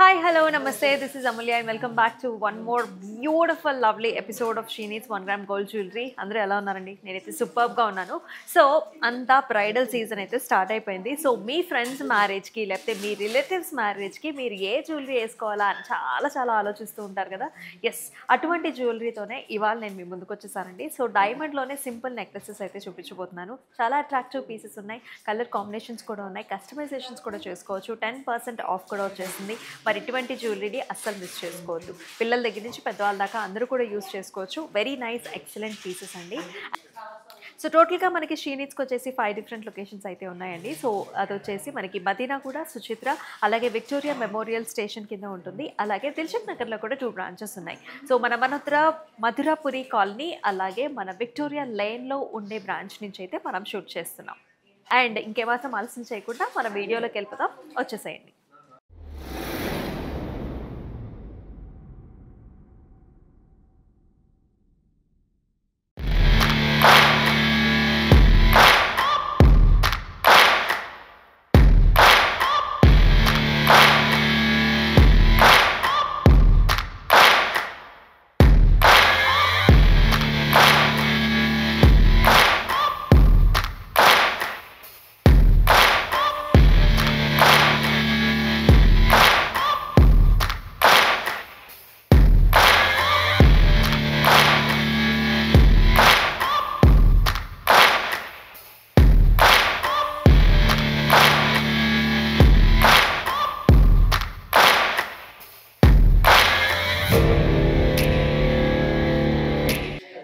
Hi, hello, namaste. This is Amulya and welcome back to one more beautiful, lovely episode of Sheene's 1 gram gold jewelry. అందరూ ఎలా ఉన్నారండి? నేనైతే సూపర్గా ఉన్నాను. So అంతా బ్రైడల్ సీజన్ అయితే స్టార్ట్ అయిపోయింది. సో మీ ఫ్రెండ్స్ మ్యారేజ్కి లేకపోతే మీ రిలేటివ్స్ మ్యారేజ్కి మీరు ఏ జ్యువెలరీ వేసుకోవాలా అని చాలా ఆలోచిస్తూ ఉంటారు కదా. ఎస్, అటువంటి జ్యువెలరీతోనే ఇవాళ నేను మీ ముందుకు వచ్చేసానండి. సో డైమండ్లోనే సింపుల్ నెక్లెసెస్ అయితే చూపించబోతున్నాను. చాలా అట్రాక్టివ్ పీసెస్ ఉన్నాయి, కలర్ కాంబినేషన్స్ కూడా ఉన్నాయి, కస్టమైజేషన్స్ కూడా చేసుకోవచ్చు. 10% ఆఫ్ కూడా వచ్చేసింది. మరి ఇటువంటి జ్యువెలరీని అస్సలు మిస్ చేసుకోవద్దు. పిల్లల దగ్గర నుంచి పెద్దవాళ్ళ దాకా అందరూ కూడా యూస్ చేసుకోవచ్చు. వెరీ నైస్, ఎక్సలెంట్ పీసెస్ అండి. సో టోటల్గా మనకి శ్రీనీత్స్కి వచ్చేసి 5 డిఫరెంట్ లొకేషన్స్ అయితే ఉన్నాయండి. సో అది వచ్చేసి మనకి మదీనా కూడా, సుచిత్ర, అలాగే విక్టోరియా మెమోరియల్ స్టేషన్ కింద ఉంటుంది. అలాగే దిల్షుక్ నగర్లో కూడా 2 బ్రాంచెస్ ఉన్నాయి. సో మన మధురాపురి కాలనీ అలాగే మన విక్టోరియా లేన్లో ఉండే బ్రాంచ్ నుంచి అయితే మనం షూట్ చేస్తున్నాం. అండ్ ఇంకేమాత్రం ఆలస్యం చేయకుండా మన వీడియోలోకి వెళ్ళిపోతాం. వచ్చేసేయండి.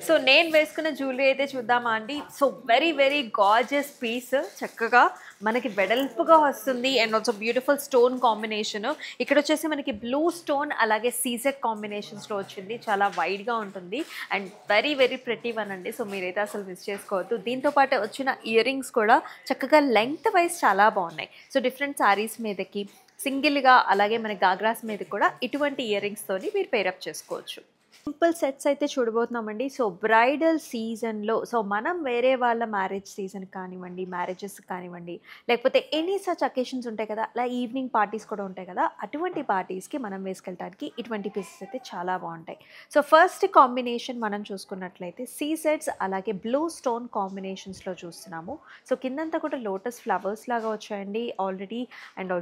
సో నేను వేసుకున్న జ్యువెలరీ అయితే చూద్దామా అండి. సో వెరీ గార్జియస్ పీస్, చక్కగా మనకి వెడల్పుగా వస్తుంది and also beautiful stone combination. ఇక్కడ వచ్చేసి మనకి బ్లూ స్టోన్ అలాగే సీజెడ్ కాంబినేషన్స్లో వచ్చింది. చాలా వైడ్గా ఉంటుంది అండ్ వెరీ ప్రెటీ వన్ అండి. సో మీరైతే అసలు మిస్ చేసుకోవద్దు. దీంతో పాటు వచ్చిన ఇయర్ రింగ్స్ కూడా చక్కగా లెంగ్త్ వైజ్ చాలా బాగున్నాయి. సో డిఫరెంట్ శారీస్ మీదకి సింగిల్గా అలాగే మన గాగ్రాస్ మీద కూడా ఇటువంటి ఇయర్ రింగ్స్తోని మీరు పేరప్ చేసుకోవచ్చు. సింపుల్ సెట్స్ అయితే చూడబోతున్నామండి. సో బ్రైడల్ సీజన్లో సో మనం వేరే వాళ్ళ మ్యారేజ్ సీజన్ కానివ్వండి, మ్యారేజెస్ కానివ్వండి, లేకపోతే ఎనీ సచ్ అకేషన్స్ ఉంటాయి కదా, అలా ఈవినింగ్ పార్టీస్ కూడా ఉంటాయి కదా, అటువంటి పార్టీస్కి మనం వేసుకెళ్ళడానికి ఇటువంటి పీసెస్ అయితే చాలా బాగుంటాయి. సో ఫస్ట్ కాంబినేషన్ మనం చూసుకున్నట్లయితే సీ సెట్స్ అలాగే బ్లూ స్టోన్ కాంబినేషన్స్లో చూస్తున్నాము. సో కిందంతా కూడా లోటస్ ఫ్లవర్స్ లాగా వచ్చాయండి ఆల్రెడీ అండ్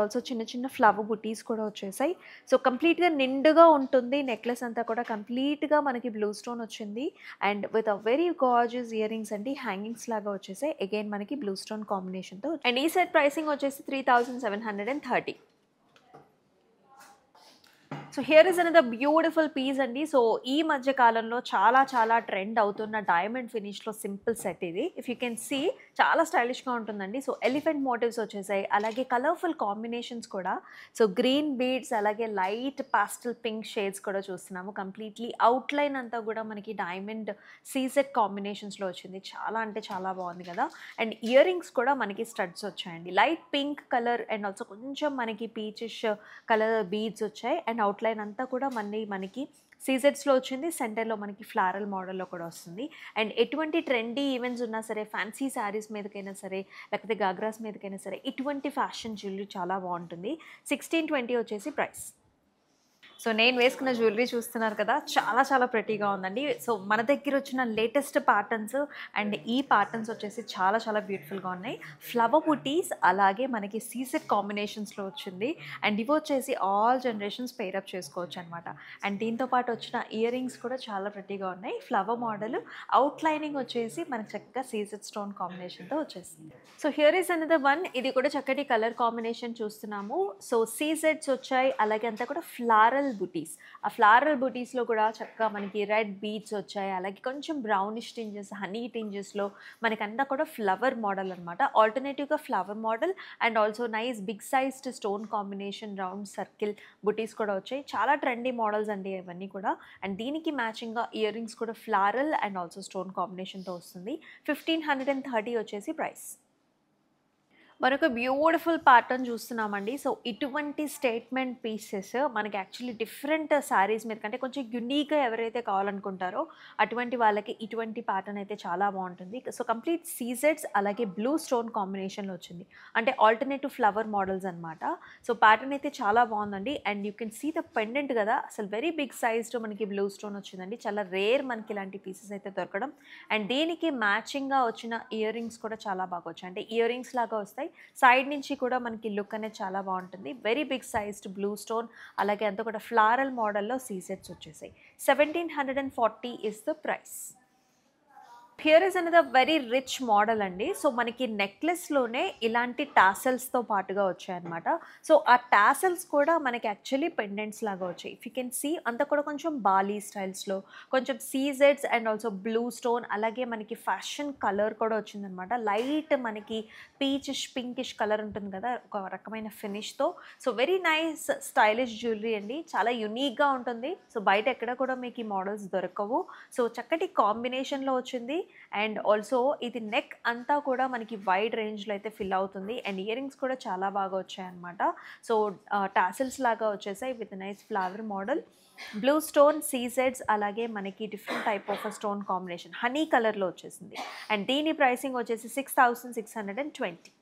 ఆల్సో చిన్న ఫ్లవర్ బుటీస్ కూడా వచ్చేసాయి. సో కంప్లీట్గా నిండుగా ఉంటుంది. నెక్లెస్ అంతా కూడా కంప్లీట్గా మనకి బ్లూ స్టోన్ వచ్చింది and with a very gorgeous ear rings అండి, హ్యాంగింగ్స్ లాగా వచ్చేసాయి. అగైన్ మనకి బ్లూ స్టోన్ కాంబినేషన్తో. అండ్ ఈ సెట్ ప్రైసింగ్ వచ్చేసి 3730. So here is another beautiful piece అండి. సో ఈ మధ్య కాలంలో చాలా ట్రెండ్ అవుతున్న డైమండ్ ఫినిష్లో సింపుల్ సెట్ ఇది. ఇఫ్ యూ కెన్ సీ చాలా స్టైలిష్గా ఉంటుందండి. సో ఎలిఫెంట్ మోటివ్స్ వచ్చేసాయి, అలాగే కలర్ఫుల్ కాంబినేషన్స్ కూడా. సో గ్రీన్ బీడ్స్ అలాగే లైట్ పాస్టల్ పింక్ షేడ్స్ కూడా చూస్తున్నాము. కంప్లీట్లీ అవుట్లైన్ అంతా కూడా మనకి డైమండ్ సీజెడ్ కాంబినేషన్స్లో వచ్చింది. చాలా బాగుంది కదా. అండ్ ఇయర్ రింగ్స్ కూడా మనకి స్టడ్స్ వచ్చాయండి. Light pink colour and also కొంచెం మనకి పీచిష్ కలర్ బీడ్స్ వచ్చాయి. అండ్ అవుట్లైన్ అంతా కూడా మనకి సీజెడ్స్లో వచ్చింది. సెంటర్లో మనకి ఫ్లారల్ మోడల్లో కూడా వస్తుంది. అండ్ ఎటువంటి ట్రెండీ ఈవెంట్స్ ఉన్నా సరే, ఫ్యాన్సీ శారీస్ మీదకైనా సరే, లేకపోతే గాగ్రాస్ మీదకైనా సరే, ఇటువంటి ఫ్యాషన్ జ్యువెలరీ చాలా బాగుంటుంది. 1620 వచ్చేసి ప్రైస్. సో నేను వేసుకున్న జ్యువెలరీ చూస్తున్నారు కదా, చాలా ప్రెటీగా ఉందండి. సో మన దగ్గర వచ్చిన లేటెస్ట్ ప్యాటర్న్స్ అండ్ ఈ ప్యాటర్న్స్ వచ్చేసి చాలా బ్యూటిఫుల్గా ఉన్నాయి. ఫ్లవర్ బుటీస్ అలాగే మనకి సీసెట్ కాంబినేషన్స్లో వచ్చింది. అండ్ ఇవి వచ్చేసి ఆల్ జనరేషన్స్ పేరప్ చేసుకోవచ్చు అనమాట. అండ్ దీంతో పాటు వచ్చిన ఇయర్ రింగ్స్ కూడా చాలా ప్రెటీగా ఉన్నాయి. ఫ్లవర్ మోడల్ అవుట్లైనింగ్ వచ్చేసి మనకి చక్కగా సీసెట్ స్టోన్ కాంబినేషన్తో వచ్చేసింది. So here is another one. ఇది కూడా చక్కటి కలర్ కాంబినేషన్ చూస్తున్నాము. సో సీసెట్స్ వచ్చాయి, అలాగే అంతా కూడా ఫ్లారల్ బుటీస్. ఆ ఫ్లారల్ బుటీస్లో కూడా చక్కగా మనకి రెడ్ బీడ్స్ వచ్చాయి, అలాగే కొంచెం బ్రౌనిష్ టింజెస్, హనీ టింజెస్లో మనకంతా కూడా ఫ్లవర్ మోడల్ అనమాట. ఆల్టర్నేటివ్గా flower model and also nice big sized stone combination round circle బుటీస్ కూడా వచ్చాయి. చాలా ట్రెండీ మోడల్స్ అండి ఇవన్నీ కూడా. అండ్ దీనికి మ్యాచింగ్గా ఇయర్ రింగ్స్ కూడా ఫ్లారల్ అండ్ ఆల్సో స్టోన్ కాంబినేషన్తో వస్తుంది. 1530 వచ్చేసి ప్రైస్. మరొక బ్యూటిఫుల్ ప్యాటర్న్ చూస్తున్నామండి. సో, ఇటువంటి స్టేట్మెంట్ పీసెస్ మనకి యాక్చువల్లీ డిఫరెంట్ శారీస్ మీద కంటే కొంచెం యూనిక్‌గా ఎవరైతే కావాలనుకుంటారో, అటువంటి వాళ్ళకి ఇటువంటి ప్యాటర్న్ అయితే చాలా బావుంటుంది. సో, కంప్లీట్ సీజెడ్స్ అలాగే బ్లూ స్టోన్ కాంబినేషన్‌లో వచ్చింది. అంటే ఆల్టర్‌నేటివ్ ఫ్లవర్ మోడల్స్ అనమాట. సో, ప్యాటర్న్ అయితే చాలా బావుందండి. And you can see the pendant గదా! అసలు వెరీ బిగ్ సైజ్డ్ మనకి బ్లూ స్టోన్ వచ్చిందండి. చాలా రేర్ మనకి ఇలాంటి పీసెస్ అయితే దొరకడం. అండ్ దీనికి మ్యాచింగ్‌గా వచ్చిన ఇయర్ రింగ్స్ కూడా చాలా బాగా వచ్చాయి. అంటే ఇయర్ రింగ్స్ లాగా వస్తాయి. సైడ్ నుంచి కూడా మనకి లుక్ అనేది చాలా బాగుంటుంది. Very big sized blue stone అలాగే అంతా కూడా ఫ్లారల్ మోడల్లో సీసెట్స్ వచ్చేసాయి. 1740 is the price. Here is another very rich model అండి. సో, మనకి నెక్లెస్‌లోనే ఇలాంటి టాసెల్స్‌తో పాటుగా వచ్చాయన్నమాట. సో, ఆ టాసెల్స్ కూడా మనకి యాక్చువల్లీ పెండెంట్స్ లాగా వచ్చాయి. ఇఫ్ యూ కెన్ సీ అంతా కూడా కొంచెం బాలీ స్టైల్స్‌లో కొంచెం సీజెడ్స్ అండ్ ఆల్సో బ్లూ స్టోన్ అలాగే మనకి ఫ్యాషన్ కలర్ కూడా వచ్చిందనమాట. లైట్ మనకి పీచిష్, పింకిష్ కలర్ ఉంటుంది కదా! ఒక రకమైన ఫినిష్‌తో. So, very nice stylish jewellery అండి. చాలా యూనిక్‌గా ఉంటుంది. సో, బయట ఎక్కడ కూడా మీకు ఈ మోడల్స్ దొరకవు. సో, చక్కటి కాంబినేషన్‌లో వచ్చింది. అండ్ ఆల్సో ఇది నెక్ అంతా కూడా మనకి వైడ్ రేంజ్లో అయితే ఫిల్ అవుతుంది. అండ్ ఇయర్ రింగ్స్ కూడా చాలా బాగా వచ్చాయన్నమాట. సో, టాసిల్స్ లాగా వచ్చేసాయి with nice flower model. Blue stone సీజెడ్స్ అలాగే మనకి different type of stone combination honey కలర్లో వచ్చేసింది. అండ్ దీని ప్రైసింగ్ వచ్చేసి 6620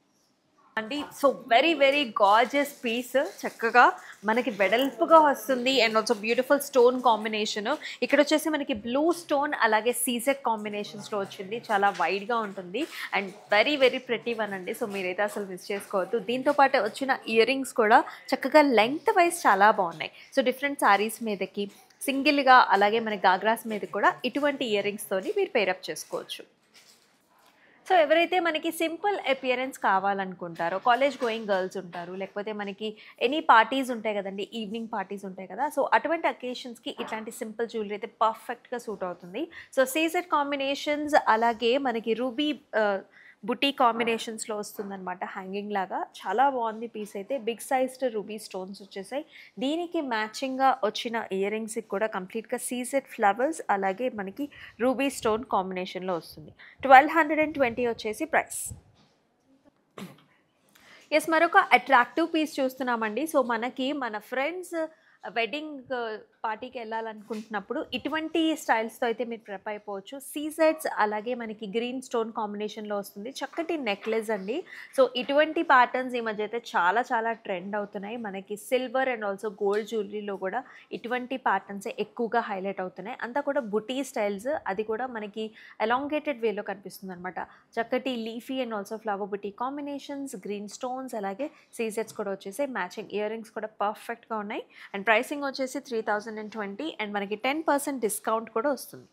అండి. So, very very gorgeous piece చక్కగా మనకి వెడల్పుగా వస్తుంది. And also beautiful stone combination. ఇక్కడ వచ్చేసి మనకి బ్లూ స్టోన్ అలాగే సీజెడ్ కాంబినేషన్స్లో వచ్చింది. చాలా వైడ్గా ఉంటుంది and very very pretty one అండి. సో, మీరైతే అసలు మిస్ చేసుకోవద్దు. దీంతో పాటు వచ్చిన ఇయర్ రింగ్స్ కూడా చక్కగా లెంగ్త్ వైజ్ చాలా బాగున్నాయి. సో, డిఫరెంట్ శారీస్ మీదకి సింగిల్గా అలాగే మన గాగ్రాస్ మీద కూడా ఇటువంటి ఇయర్ రింగ్స్తోని మీరు పేరప్ చేసుకోవచ్చు. సో, ఎవరైతే మనకి సింపుల్ అపియరెన్స్ కావాలనుకుంటారో, కాలేజ్ గోయింగ్ గర్ల్స్ ఉంటారు, లేకపోతే మనకి ఎనీ పార్టీస్ ఉంటాయి కదండీ, ఈవినింగ్ పార్టీస్ ఉంటాయి కదా! సో, అటువంటి అకేషన్స్‌కి ఇట్లాంటి సింపుల్ జ్యువెలరీ అయితే పర్ఫెక్ట్‌గా సూట్ అవుతుంది. సో, సీజెడ్ కాంబినేషన్స్ అలాగే మనకి రూబీ బుటీ కాంబినేషన్స్‌లో వస్తుందనమాట హ్యాంగింగ్ లాగా. చాలా బాగుంది పీస్ అయితే. బిగ్ సైజ్డ్ రూబీ స్టోన్స్ వచ్చేసాయి. దీనికి మ్యాచింగ్‌గా వచ్చిన ఇయర్ రింగ్స్‌కి కూడా కంప్లీట్‌గా సీజెడ్ ఫ్లవర్స్ అలాగే మనకి రూబీ స్టోన్ కాంబినేషన్‌లో వస్తుంది. 1220 వచ్చేసి ప్రైస్. యెస్, మరొక అట్రాక్టివ్ పీస్ చూస్తున్నామండి. సో, మనకి మన ఫ్రెండ్స్ వెడ్డింగ్ పార్టీకి వెళ్ళాలనుకుంటున్నప్పుడు ఇటువంటి స్టైల్స్తో అయితే మీరు ప్రిప్ అయిపోవచ్చు. సీజెడ్స్ అలాగే మనకి గ్రీన్ స్టోన్ కాంబినేషన్లో వస్తుంది. చక్కటి నెక్లెస్ అండి. సో, ఇటువంటి ప్యాటర్న్స్ ఈ మధ్య అయితే చాలా చాలా ట్రెండ్ అవుతున్నాయి. మనకి సిల్వర్ అండ్ ఆల్సో గోల్డ్ జ్యువెలరీలో కూడా ఇటువంటి ప్యాటర్న్సే ఎక్కువగా హైలైట్ అవుతున్నాయి. అంతా కూడా బుటీ స్టైల్స్, అది కూడా మనకి ఎలాంగేటెడ్ వేలో కనిపిస్తుంది అనమాట. చక్కటి leafy and also flower buti combinations, green stones అలాగే సీజెడ్స్ కూడా వచ్చేసి మ్యాచింగ్ ఇయర్ రింగ్స్ కూడా పర్ఫెక్ట్గా ఉన్నాయి. అండ్ ప్రైసింగ్ వచ్చేసి 3020 అండ్ మనకి 10% డిస్కౌంట్ కూడా వస్తుంది.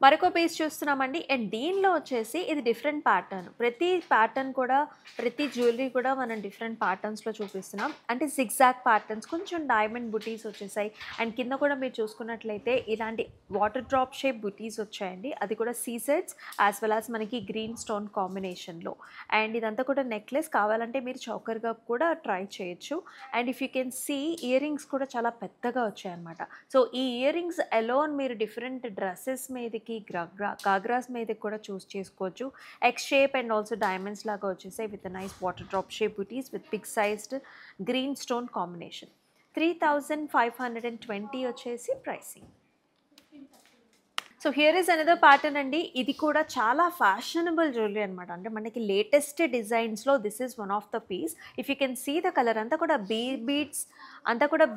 మరొక పీస్ చూస్తున్నామండి. అండ్ దీనిలో వచ్చేసి ఇది డిఫరెంట్ ప్యాటర్న్. ప్రతి ప్యాటర్న్ కూడా ప్రతి జ్యువెలరీ కూడా మనం డిఫరెంట్ ప్యాటర్న్స్లో చూపిస్తున్నాం. అంటే జిగ్జాగ్ ప్యాటర్న్స్, కొంచెం డైమండ్ బుటీస్ వచ్చేసాయి. అండ్ కింద కూడా మీరు చూసుకున్నట్లయితే ఇలాంటి వాటర్ డ్రాప్ షేప్ బుటీస్ వచ్చాయండి. అది కూడా సీసెట్స్ యాజ్ వెల్ యాజ్ మనకి గ్రీన్ స్టోన్ కాంబినేషన్లో. అండ్ ఇదంతా కూడా నెక్లెస్. కావాలంటే మీరు చౌకర్గా కూడా ట్రై చేయొచ్చు. And if you can see earrings కూడా చాలా పెద్దగా వచ్చాయన్నమాట. సో, ఈ ఇయర్ రింగ్స్ అలోన్ మీరు డిఫరెంట్ డ్రెస్సెస్ మీదకి గాగ్రాస్ మీద కూడా చూస్ చేసుకోవచ్చు. X shape and also diamonds లాగా వచ్చేసాయి with nice water drop shape బుటీస్ with big sized green stone combination. 3520 వచ్చేసి pricing. So, here is another pattern అండి. ఇది కూడా చాలా ఫ్యాషనబుల్ జ్యువెలరీ అనమాట. అంటే మనకి లేటెస్ట్ డిజైన్స్లో this is one of the piece. If you can see the colour అంతా కూడా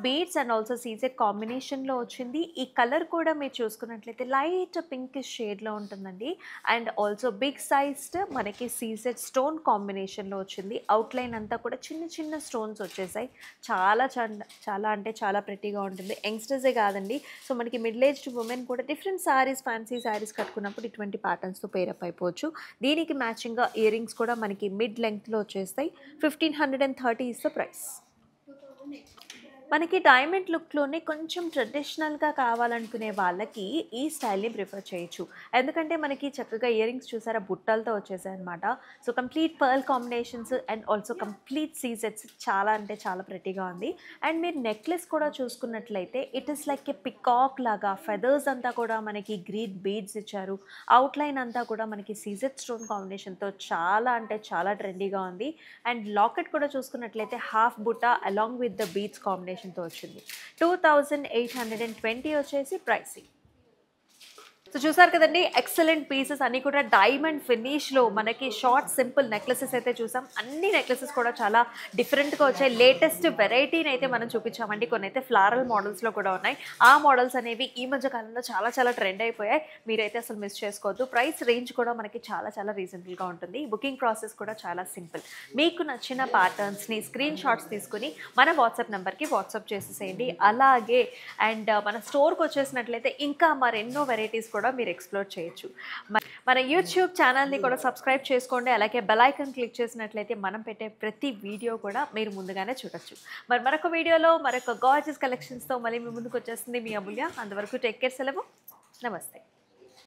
బీడ్స్ అండ్ ఆల్సో సీజెడ్ కాంబినేషన్లో వచ్చింది. ఈ కలర్ కూడా మీరు చూసుకున్నట్లయితే లైట్ పింకిష్ షేడ్లో ఉంటుందండి. అండ్ ఆల్సో బిగ్ సైజ్డ్ మనకి సీజెడ్ స్టోన్ కాంబినేషన్లో వచ్చింది. అవుట్లైన్ అంతా కూడా చిన్న చిన్న స్టోన్స్ వచ్చేసాయి. చాలా అంటే చాలా ప్రెట్టీగా ఉంటుంది. యంగ్స్టర్సే కాదండి, సో మనకి మిడిల్ ఏజ్డ్ ఉమెన్ కూడా డిఫరెంట్ సారీస్, ఫ్యాన్సీ సారీస్ కట్టుకున్నప్పుడు ఇటువంటి ప్యాటర్న్స్తో పేరప్ అయిపోవచ్చు. దీనికి మ్యాచింగ్గా ఇయర్ రింగ్స్ కూడా మనకి మిడ్ లెంగ్త్లో వచ్చేస్తాయి. 1530 ఇస్ ద ప్రైస్. మనకి డైమండ్ లుక్‌లోనే కొంచెం ట్రెడిషనల్‌గా కావాలనుకునే వాళ్ళకి ఈ స్టైల్‌ని ప్రిఫర్ చేయొచ్చు. ఎందుకంటే మనకి చక్కగా ఇయర్ రింగ్స్ చూసారా బుట్టలతో వచ్చేసాయన్నమాట. So, complete pearl combinations and also complete C sets చాలా అంటే చాలా ప్రెట్టీగా ఉంది. అండ్ మీరు నెక్లెస్ కూడా చూసుకున్నట్లయితే it is like A peacock లాగా ఫెదర్స్ అంతా కూడా మనకి గ్రీన్ బీడ్స్ ఇచ్చారు. అవుట్‌లైన్ అంతా కూడా మనకి సీజెడ్ స్టోన్ కాంబినేషన్‌తో చాలా అంటే చాలా ట్రెండీగా ఉంది. అండ్ లాకెట్ కూడా చూసుకున్నట్లయితే హాఫ్ బుట్ట అలాంగ్ విత్ ద బీడ్స్ కాంబినేషన్‌తో వచ్చింది. 2820 వచ్చేసి ప్రైసింగ్. సో చూసారు కదండి ఎక్సలెంట్ పీసెస్ అన్నీ కూడా డైమండ్ ఫినిష్లో మనకి షార్ట్ సింపుల్ నెక్లెసెస్ అయితే చూసాం. అన్ని నెక్లెసెస్ కూడా చాలా డిఫరెంట్గా వచ్చాయి. లేటెస్ట్ వెరైటీని అయితే మనం చూపించామండి. కొన్ని అయితే ఫ్లారల్ మోడల్స్లో కూడా ఉన్నాయి. ఆ మోడల్స్ అనేవి ఈ మధ్య కాలంలో చాలా చాలా ట్రెండ్ అయిపోయాయి. మీరైతే అసలు మిస్ చేసుకోవద్దు. ప్రైస్ రేంజ్ కూడా మనకి చాలా చాలా రీజనబుల్గా ఉంటుంది. బుకింగ్ ప్రాసెస్ కూడా చాలా సింపుల్. మీకు నచ్చిన ప్యాటర్న్స్ని స్క్రీన్ షాట్స్ తీసుకుని మన వాట్సాప్ నెంబర్కి వాట్సాప్ చేసేసేయండి. అలాగే అండ్ మన స్టోర్కి వచ్చేసినట్లయితే ఇంకా మరెన్నో వెరైటీస్ కూడా మీరు ఎక్స్ప్లోర్ చేయొచ్చు. మన యూట్యూబ్ ఛానల్ని కూడా సబ్స్క్రైబ్ చేసుకోండి. అలాగే బెల్ ఐకాన్ క్లిక్ చేసినట్లయితే మనం పెట్టే ప్రతి వీడియో కూడా మీరు ముందుగానే చూడొచ్చు. మరి మరొక వీడియోలో మరొక గార్జియస్ కలెక్షన్స్తో మళ్ళీ మీ ముందుకు వచ్చేస్తుంది మీ అమూల్య. అంతవరకు టేక్ కేర్, సెలవు, నమస్తే.